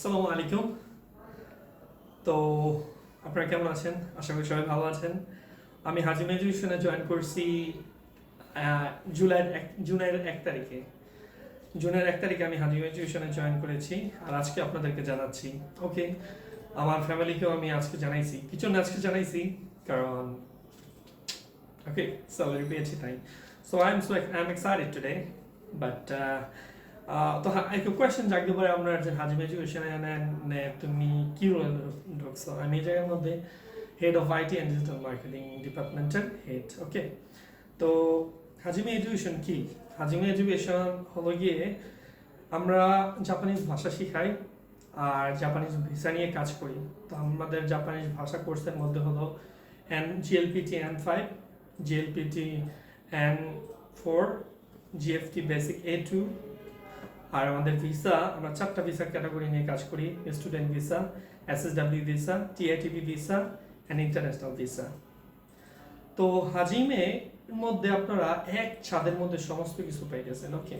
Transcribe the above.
আসসালামু আলাইকুম। তো আপনারা কেমন আছেন? আশা করি সবাই ভালো আছেন। আমি হাজিম এডুকেশনে জয়েন করছি আহ, জুনের 1 তারিখে। জুনের 1 তারিখে আমি হাজিম এডুকেশনে জয়েন করেছি, আর আজকে আপনাদেরকে জানাচ্ছি। ওকে, আমার ফ্যামিলিকেও আমি আজকে জানাইছি। কি জন্য আজকে জানাইছি? কারণ ওকে, স্যালারি পেয়েছি তাই। So I am excited today, but তো একটা কোয়েশ্চেন জাগতে পারে আপনার যে হাজিম এডুকেশনে তুমি কি রোল ঢুকছো? আমি এই জায়গার মধ্যে head of IT and digital marketing ডিপার্টমেন্টের হেড। ওকে, তো হাজিমে এডুকেশন কি? হাজিমে এডুকেশন হলো গিয়ে আমরা জাপানিজ ভাষা শিখাই আর জাপানিজ ভিসা নিয়ে কাজ করি। তো আমাদের জাপানিজ ভাষা কোর্সের মধ্যে হলো JLPT N5, JLPT N4, JFT basic A2। আর আমাদের ভিসা, আমরা 4টা ভিসা ক্যাটাগরি নিয়ে কাজ করি: student visa, SSW visa, TITP visa and international visa. তো হাজিমে মধ্যে আপনারা এক ছাদের মধ্যে সমস্ত কিছু পাই গেছেন। ওকে,